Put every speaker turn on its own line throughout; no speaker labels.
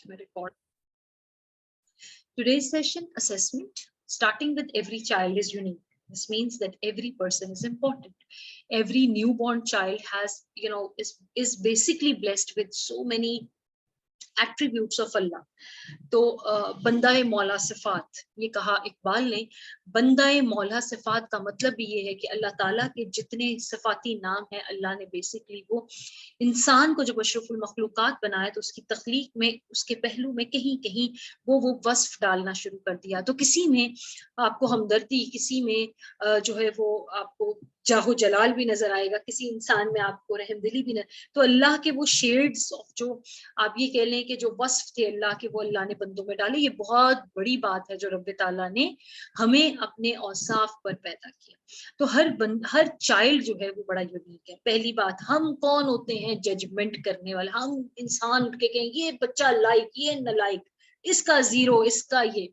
Record. Today's session assessment, starting with every child is unique. This means that every person is important. Every newborn child has, is basically blessed with so many attributes of Allah. तो बंदाए मौला सिफात, ये कहा इकबाल ने। बंदाए मौला सिफात का मतलब भी ये है कि अल्लाह ताला के जितने सिफाती नाम है, अल्लाह ने बेसिकली वो इंसान को जब अशरफुल मखलूकात बनाया तो उसकी तख्लीक में, उसके पहलू में कहीं कहीं वो वस्फ डालना शुरू कर दिया। तो किसी में आपको हमदर्दी, किसी में जो है वो आपको जाहो जलाल भी नजर आएगा, किसी इंसान में आपको रहमदिली भी नजर। तो अल्लाह के वो शेड्स ऑफ, जो आप ये कह लें कि जो वस्फ थे अल्लाह के, वो अल्लाह ने बंदों में डाले। ये बहुत बड़ी बात है जो रब्बे ताला ने हमें अपने औसाफ पर पैदा किया। तो हर चाइल्ड जो है वो बड़ा यूनिक है। पहली बात, हम कौन होते हैं जजमेंट करने वाले? हम इंसान उठ के कहें ये बच्चा लाइक, ये नलाइक, इसका जीरो, इसका ये।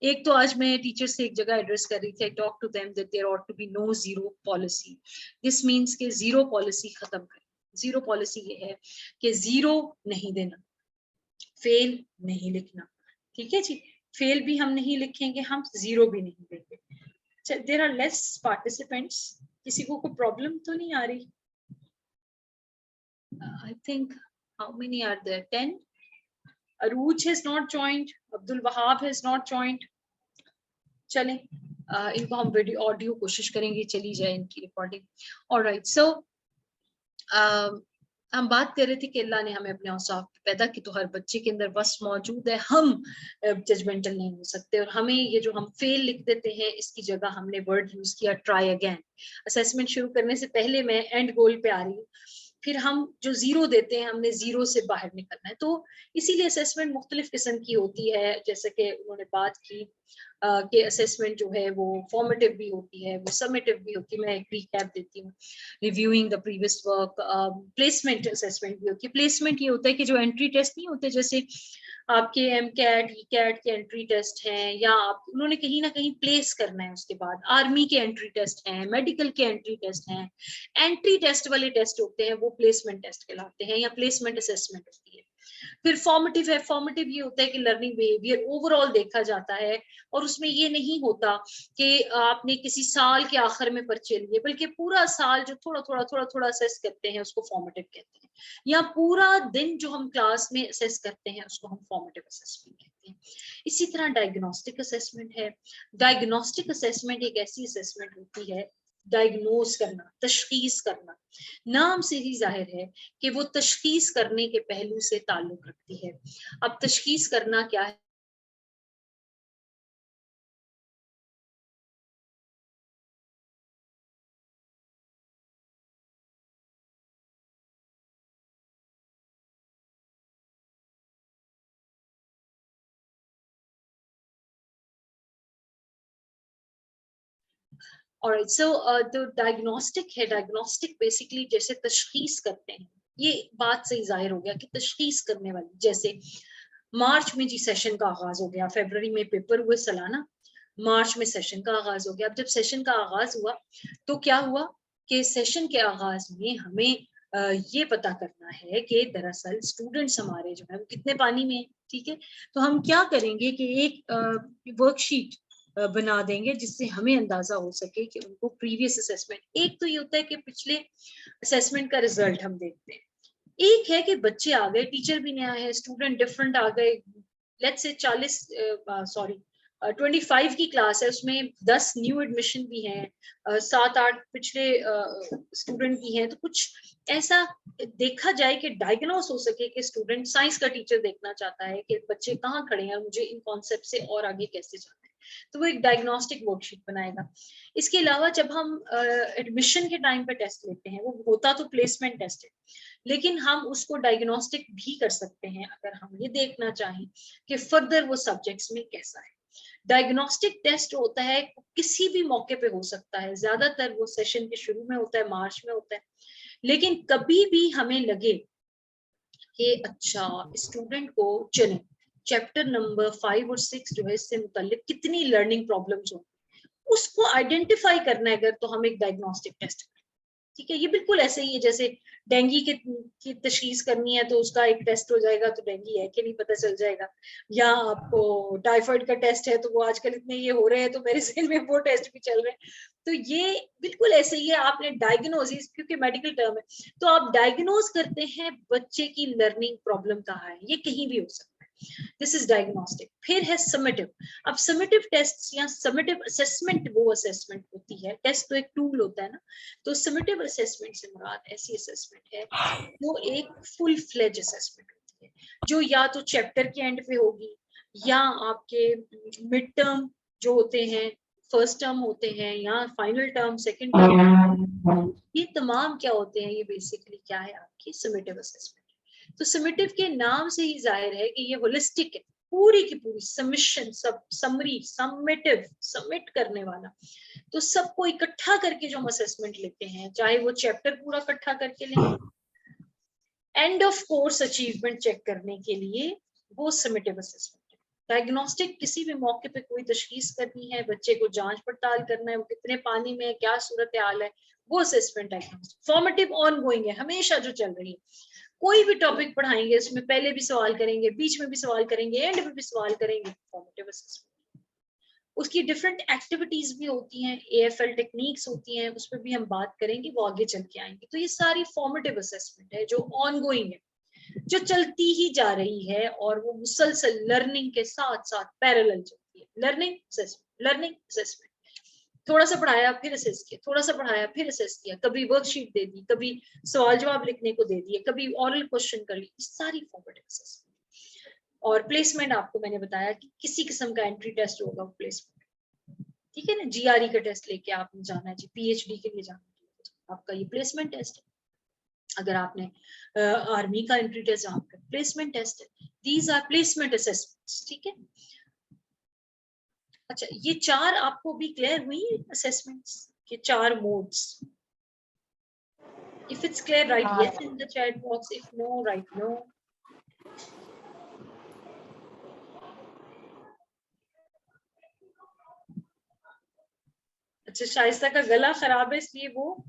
एक तो आज मैं टीचर से एक जगह एड्रेस कर रही थी, I talk to them that there ought to be no zero policy. This means के जीरो पॉलिसी खत्म करें। जीरो पॉलिसी ये है कि जीरो नहीं देना, फेल नहीं लिखना, ठीक है जी। फेल भी हम नहीं लिखेंगे, हम जीरो भी नहीं देंगे। देयर आर लेस पार्टिसिपेंट्स, किसी को कोई प्रॉब्लम तो नहीं आ रही? I think how many are there? 10. Aruj has not joined, Abdul Wahab has not joined. चलें, इनको हम वीडियो ऑडियो कोशिश करेंगे चली जाए इनकी रिकॉर्डिंग। ऑलराइट, सो हम बात कर रहे थे कि अल्लाह ने हमें अपने औसाफ पैदा की, तो हर बच्चे के अंदर बस मौजूद है। हम जजमेंटल नहीं हो सकते, और हमें ये जो हम फेल लिख देते हैं, इसकी जगह हमने वर्ड यूज किया ट्राई अगेन। असेसमेंट शुरू करने से पहले मैं एंड गोल पे आ रही हूँ। फिर हम जो जीरो देते हैं, हमने जीरो से बाहर निकलना है। तो इसीलिए असेसमेंट मुख्तलिफ किस्म की होती है, जैसे कि उन्होंने बात की कि असेसमेंट जो है वो फॉर्मेटिव भी होती है, वो समेटिव भी होती है। मैं एक रिकैप देती हूँ, reviewing the previous work. Placement assessment भी होती है। प्लेसमेंट ये होता है कि जो एंट्री टेस्ट नहीं होते, जैसे आपके एमकैट, ईकैट के एंट्री टेस्ट हैं, या आप उन्होंने कहीं ना कहीं प्लेस करना है। उसके बाद आर्मी के एंट्री टेस्ट हैं, मेडिकल के एंट्री टेस्ट हैं। एंट्री टेस्ट वाले टेस्ट होते हैं वो प्लेसमेंट टेस्ट कहलाते हैं, या प्लेसमेंट असेसमेंट होती है। फिर फॉर्मेटिव है। फॉर्मेटिव ये होता है कि लर्निंग बिहेवियर ओवरऑल देखा जाता है, और उसमें ये नहीं होता कि आपने किसी साल के आखिर में पर्चे लिए, बल्कि पूरा साल जो थोड़ा थोड़ा असेस करते हैं उसको फॉर्मेटिव कहते हैं। या पूरा दिन जो हम क्लास में असेस करते हैं उसको हम फॉर्मेटिव असेसमेंट कहते हैं। इसी तरह डायग्नोस्टिक असेसमेंट है। डायग्नोस्टिक असेसमेंट एक ऐसी असेसमेंट होती है, डायग्नोज करना, तशखीस करना। नाम से ही जाहिर है कि वो तशखीस करने के पहलू से ताल्लुक रखती है। अब तशखीस करना क्या है? Alright, so तो डायग्नोस्टिक है। डायग्नोस्टिक बेसिकली जैसे तशखीस करते हैं, ये बात से ही जाहिर हो गया कि तशखीस करने वाली। जैसे मार्च में जी सेशन का आगाज हो गया, फरवरी में पेपर हुए सालाना, मार्च में सेशन का आगाज हो गया। अब जब सेशन का आगाज हुआ तो क्या हुआ कि सेशन के आगाज में हमें ये पता करना है कि दरअसल स्टूडेंट्स हमारे जो है वो कितने पानी में है, ठीक है। तो हम क्या करेंगे कि एक वर्कशीट बना देंगे जिससे हमें अंदाजा हो सके कि उनको प्रीवियस असेसमेंट। एक तो ये होता है कि पिछले असेसमेंट का रिजल्ट हम देखते हैं, एक है कि बच्चे आ गए, टीचर भी नया है, स्टूडेंट डिफरेंट आ गए। लेट्स से 25 की क्लास है, उसमें 10 न्यू एडमिशन भी हैं, 7-8 पिछले स्टूडेंट भी हैं। तो कुछ ऐसा देखा जाए कि डायग्नोस हो सके कि स्टूडेंट, साइंस का टीचर देखना चाहता है कि बच्चे कहाँ खड़े हैं, मुझे इन कॉन्सेप्ट से और आगे कैसे जाना है, तो वो एक डायग्नोस्टिक वर्कशीट बनाएगा। इसके अलावा जब हम एडमिशन के टाइम पे टेस्ट लेते हैं, वो होता तो प्लेसमेंट टेस्ट है, लेकिन हम उसको डायग्नोस्टिक भी कर सकते हैं अगर हम ये देखना चाहें कि फर्दर वो सब्जेक्ट्स में कैसा है। डायग्नोस्टिक टेस्ट होता है, किसी भी मौके पे हो सकता है, ज्यादातर वो सेशन के शुरू में होता है, मार्च में होता है। लेकिन कभी भी हमें लगे कि अच्छा स्टूडेंट को चले चैप्टर नंबर 5 और 6 जो है इससे मुताल्लिक कितनी लर्निंग प्रॉब्लम्स हो, उसको आइडेंटिफाई करना है अगर, तो हम एक डायग्नोस्टिक टेस्ट करें। ठीक है, ये बिल्कुल ऐसे ही है जैसे डेंगू की तशखीस करनी है तो उसका एक टेस्ट हो जाएगा तो डेंगू है कि नहीं पता चल जाएगा, या आपको टाइफाइड का टेस्ट है तो वो आजकल इतने ये हो रहे हैं तो मेरे जहन में वो टेस्ट भी चल रहे हैं। तो ये बिल्कुल ऐसे ही है, आपने डायग्नोसिस, क्योंकि मेडिकल टर्म है, तो आप डायग्नोज करते हैं बच्चे की लर्निंग प्रॉब्लम कहाँ है, ये कहीं भी हो सकता है। This is diagnostic. फिर है समेटिव। अब समेटिव टेस्ट या समेटिव असेसमेंट वो असेसमेंट होती है, टेस्ट तो एक टूल होता है ना, तो समेटिव असेसमेंट से मुराद ऐसी असेसमेंट है जो एक फुल फ्लेज असेसमेंट होती है, जो या तो चैप्टर के एंड पे होगी, या आपके मिड टर्म जो होते हैं, फर्स्ट टर्म होते हैं, या फाइनल टर्म, सेकंड टर्म, ये तमाम क्या होते हैं, ये बेसिकली क्या है आपकी समेटिव असेसमेंट। तो समेटिव के नाम से ही जाहिर है कि ये होलिस्टिक है, पूरी की पूरी सबमिशन, सब समरी, समेटिव, सबमिट करने वाला। तो सबको इकट्ठा करके जो हम असेसमेंट लेते हैं, चाहे वो चैप्टर पूरा इकट्ठा करके लें, end of course achievement check करने के लिए, वो समेटिव असेसमेंट है। डायग्नोस्टिक किसी भी मौके पे कोई तशखीस करनी है, बच्चे को जांच पड़ताल करना है, वो कितने पानी में है, क्या सूरत हाल है, वो assessment diagnostic. Formative on going है, हमेशा जो चल रही है, कोई भी टॉपिक पढ़ाएंगे उसमें पहले भी सवाल करेंगे, बीच में भी सवाल करेंगे, एंड में भी सवाल करेंगे, फॉर्मेटिव असेसमेंट। उसकी डिफरेंट एक्टिविटीज भी होती हैं, AFL टेक्निक्स होती हैं, उस पर भी हम बात करेंगे, वो आगे चल के आएंगे। तो ये सारी फॉर्मेटिव असेसमेंट है जो ऑनगोइंग है, जो चलती ही जा रही है, और वो मुसलसल लर्निंग के साथ साथ पैरेलल चलती है। लर्निंग असेसमेंट, लर्निंग असेसमेंट, थोड़ा सा पढ़ाया फिर असेस किया, थोड़ा सा पढ़ाया फिर असेस किया, कभी वर्कशीट दे दी, कभी सवाल जवाब लिखने को दे दिए, कभी ऑरल क्वेश्चन कर ली, सारी फॉर्मेटिव असेसमेंट। और प्लेसमेंट आपको मैंने बताया कि किसी किस्म का एंट्री टेस्ट होगा, प्लेसमेंट, ठीक है ना, GRE का टेस्ट लेके आपने जाना है जी, PhD के लिए जाना है, आपका ये प्लेसमेंट टेस्ट है। अगर आपने आर्मी का एंट्री टेस्ट, आपका प्लेसमेंट टेस्ट है। दीज आर प्लेसमेंट असेसमेंट्स, ठीक है। अच्छा, ये चार आपको भी क्लियर हुई असेसमेंट्स के चार modes? If it's clear, write yes in the chat box. If no, write no. अच्छा, शाइस्ता का गला खराब है इसलिए वो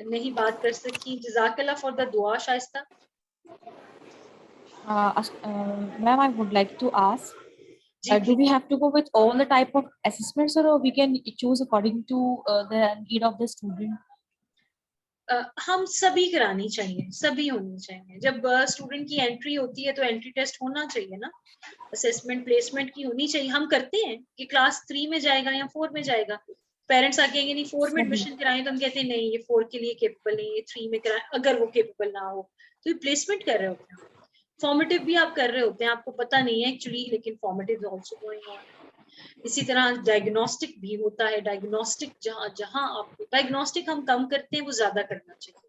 नहीं बात कर सकी। जज़ाकल्लाह फॉर द दुआ Shaista.
Ma'am, I would like to ask,
जी
do we
please.
have to go with all the type of assessments, or we can choose according to the need of the student?
हम सभी करानी चाहिए, सभी होनी चाहिए। जब स्टूडेंट की एंट्री होती है तो एंट्री टेस्ट होना चाहिए ना, असेसमेंट प्लेसमेंट की होनी चाहिए। हम करते हैं कि क्लास 3 में जाएगा या 4 में जाएगा, पेरेंट्स आके कहेंगे नहीं 4 में एडमिशन कराएं, तो हम कहते हैं नहीं ये 4 के लिए केपेबल नहीं, ये 3 में कराएं। अगर वो केपेबल ना हो तो ये प्लेसमेंट कर रहे होते हैं, फॉर्मेटिव भी आप कर रहे होते हैं, आपको पता नहीं है एक्चुअली, लेकिन फॉर्मेटिव आल्सो गोइंग ऑन। इसी तरह डायग्नोस्टिक भी होता है। डायग्नोस्टिक जहां जहां आपको, डायग्नोस्टिक हम कम करते हैं, वो ज्यादा करना चाहिए।